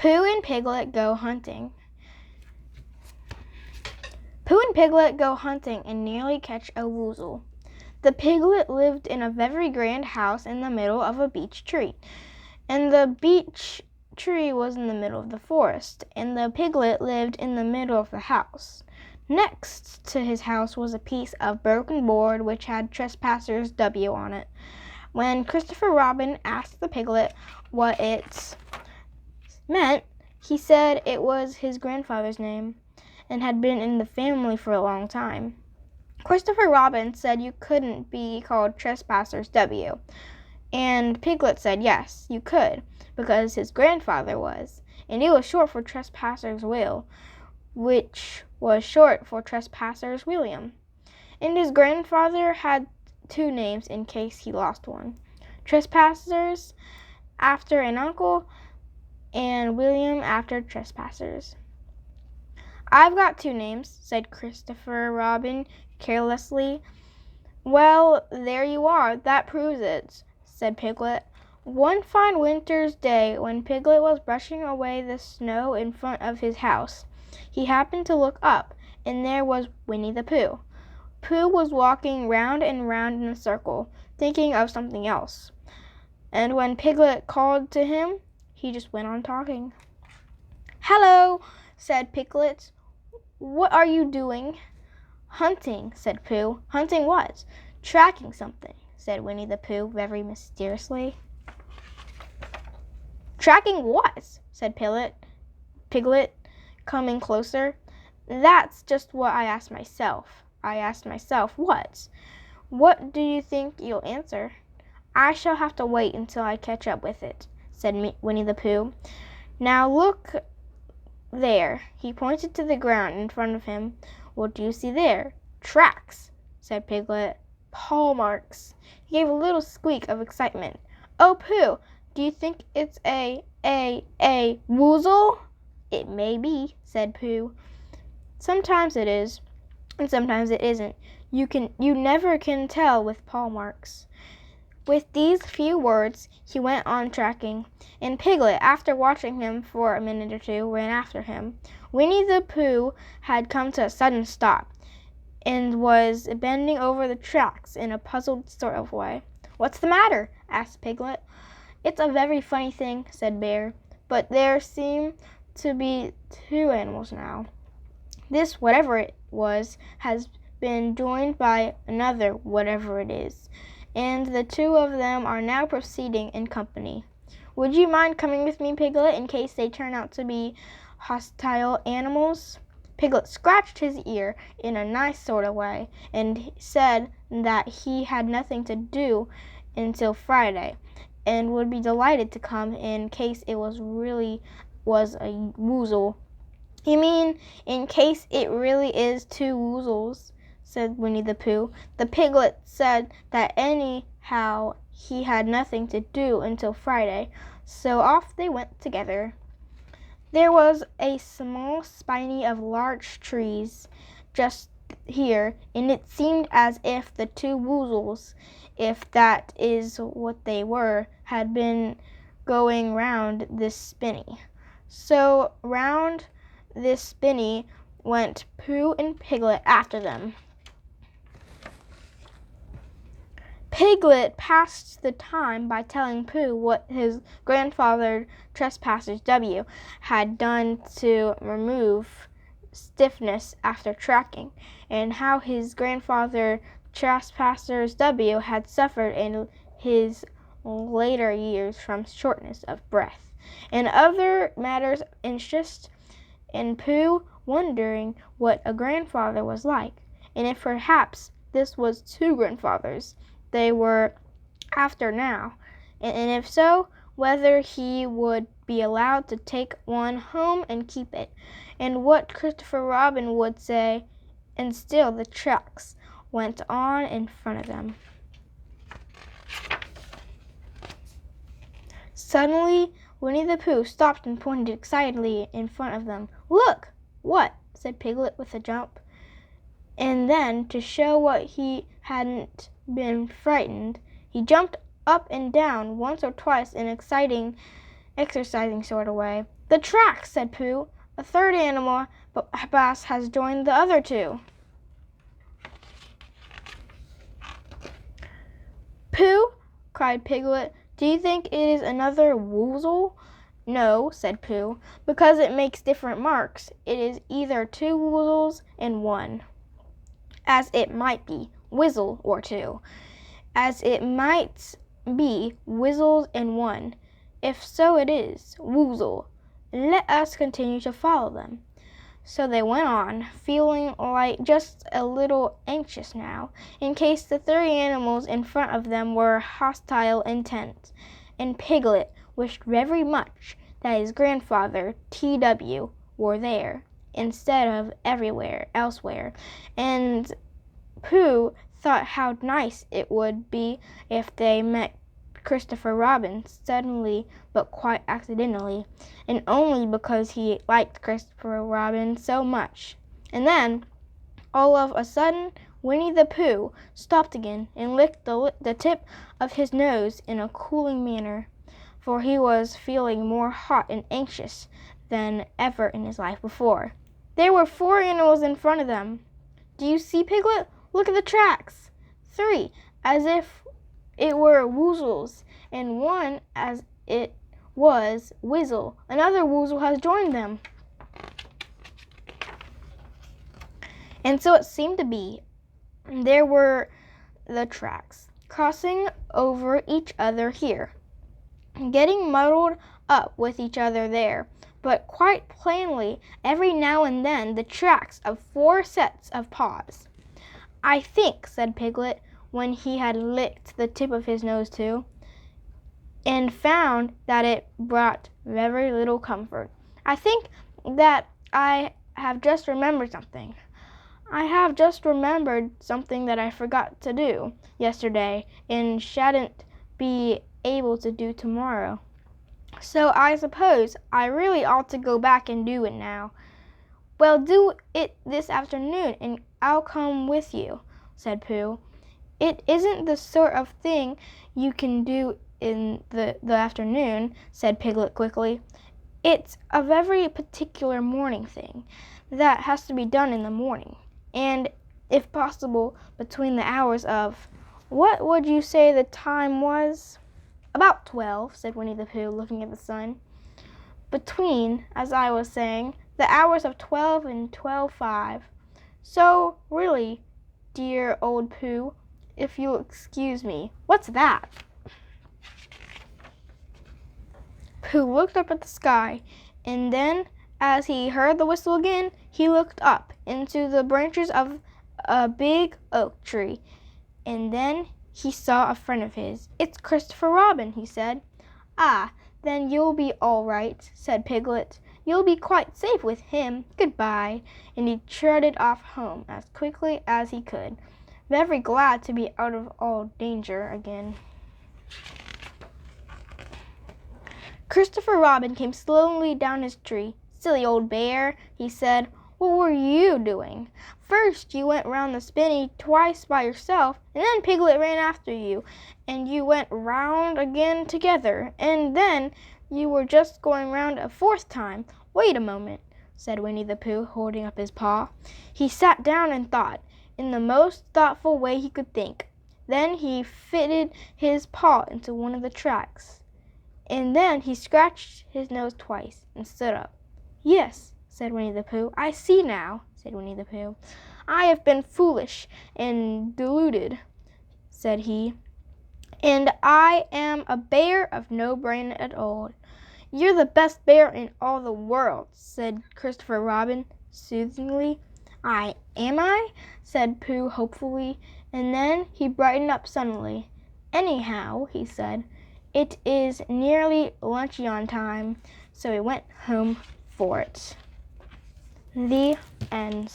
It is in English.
Pooh and Piglet go hunting. Pooh and Piglet go hunting and nearly catch a woozle. The piglet lived in a very grand house in the middle of a beech tree, and the beech tree was in the middle of the forest, and the piglet lived in the middle of the house. Next to his house was a piece of broken board which had Trespassers W on it. When Christopher Robin asked the piglet what it meant, he said it was his grandfather's name and had been in the family for a long time. Christopher Robin said you couldn't be called Trespassers W, and Piglet said yes, you could, because his grandfather was, and it was short for Trespassers Will, which was short for Trespassers William. And his grandfather had two names in case he lost one: Trespassers after an uncle, and William after Trespassers. I've got two names, said Christopher Robin carelessly. Well, there you are, that proves it, said Piglet. One fine winter's day, when Piglet was brushing away the snow in front of his house, he happened to look up, and there was Winnie-the-Pooh. Pooh was walking round and round in a circle, thinking of something else. And when Piglet called to him, he just went on talking. Hello, said Piglet. What are you doing? Hunting, said Pooh. Hunting what? Tracking something, said Winnie-the-Pooh very mysteriously. Tracking what? Said Piglet, coming closer. That's just what I asked myself. I asked myself, what? What do you think you'll answer? I shall have to wait until I catch up with it, said Winnie-the-Pooh. Now look there. He pointed to the ground in front of him. What do you see there? Tracks, said Piglet. Paw marks. He gave a little squeak of excitement. Oh, Pooh, do you think it's a woozle? It may be, said Pooh. Sometimes it is, and sometimes it isn't. You never can tell with paw marks. With these few words, he went on tracking, and Piglet, after watching him for a minute or two, ran after him. Winnie-the-Pooh had come to a sudden stop, and was bending over the tracks in a puzzled sort of way. What's the matter? Asked Piglet. It's a very funny thing, said Bear, but there seem to be two animals now. This, whatever it was, has been joined by another, whatever it is, and the two of them are now proceeding in company. Would you mind coming with me, Piglet, in case they turn out to be hostile animals? Piglet scratched his ear in a nice sort of way, and said that he had nothing to do until Friday, and would be delighted to come in case it was a woozle. You mean in case it really is two woozles, said Winnie-the-Pooh. The Piglet said that anyhow he had nothing to do until Friday, so off they went together. There was a small spinney of larch trees just here, and it seemed as if the two woozles, if that is what they were, had been going round this spinney. So round this spinney went Pooh and Piglet after them. Piglet passed the time by telling Pooh what his grandfather Trespassers W had done to remove stiffness after tracking, and how his grandfather Trespassers W had suffered in his later years from shortness of breath, and other matters of interest, and Pooh wondering what a grandfather was like, and if perhaps this was two grandfathers they were after now, and if so, whether he would be allowed to take one home and keep it, and what Christopher Robin would say, and still the tracks went on in front of them. Suddenly, Winnie-the-Pooh stopped and pointed excitedly in front of them. Look! What? Said Piglet with a jump. And then, to show what he hadn't been frightened, he jumped up and down once or twice in an exercising sort of way. "The tracks," said Pooh. "A third animal has joined the other two." "Pooh," cried Piglet, "do you think it is another woozle?" "No," said Pooh, "because it makes different marks. It is either two woozles in one, as it might be Whizzle or two, as it might be Whizzles in one. If so it is Woozle. Let us continue to follow them." So they went on, feeling like just a little anxious now, in case the three animals in front of them were hostile intent. And Piglet wished very much that his grandfather, T.W., were there, instead of everywhere elsewhere, and Pooh thought how nice it would be if they met Christopher Robin suddenly but quite accidentally, and only because he liked Christopher Robin so much. And then, all of a sudden, Winnie-the-Pooh stopped again and licked the tip of his nose in a cooling manner, for he was feeling more hot and anxious than ever in his life before. There were 4 animals in front of them. "Do you see, Piglet? Look at the tracks. 3, as if it were woozles, and 1 as it was Whizzle. Another woozle has joined them." And so it seemed to be. There were the tracks, crossing over each other here, getting muddled up with each other there, but quite plainly every now and then the tracks of 4 sets of paws. "I think," said Piglet, when he had licked the tip of his nose too, and found that it brought very little comfort, "I think that I have just remembered something. I have just remembered something that I forgot to do yesterday and shan't be able to do tomorrow. So I suppose I really ought to go back and do it now." "Well, do it this afternoon and I'll come with you," said Pooh. "It isn't the sort of thing you can do in the afternoon," said Piglet quickly. "It's a very particular morning thing that has to be done in the morning, and, if possible, between the hours of— what would you say the time was?" "About 12, said Winnie-the-Pooh, looking at the sun. "Between, as I was saying, the hours of 12 and 12:05. So, really, dear old Pooh, if you'll excuse me— what's that?" Pooh looked up at the sky, and then, as he heard the whistle again, he looked up into the branches of a big oak tree, and then he saw a friend of his. "It's Christopher Robin," he said. "Ah, then you'll be all right," said Piglet. "You'll be quite safe with him. Goodbye." And he trotted off home as quickly as he could, very glad to be out of all danger again. Christopher Robin came slowly down his tree. "Silly old bear," he said. "What were you doing? First you went round the spinney twice by yourself, and then Piglet ran after you, and you went round again together, and then you were just going round a 4th time. Wait a moment," said Winnie-the-Pooh, holding up his paw. He sat down and thought, in the most thoughtful way he could think. Then he fitted his paw into one of the tracks, and then he scratched his nose twice and stood up. "Yes," said Winnie-the-Pooh. "I see now," said Winnie-the-Pooh. "I have been foolish and deluded," said he, "and I am a bear of no brain at all." "You're the best bear in all the world," said Christopher Robin soothingly. Am I?" said Pooh hopefully, and then he brightened up suddenly. "Anyhow," he said, "it is nearly luncheon time," so he went home for it. The end.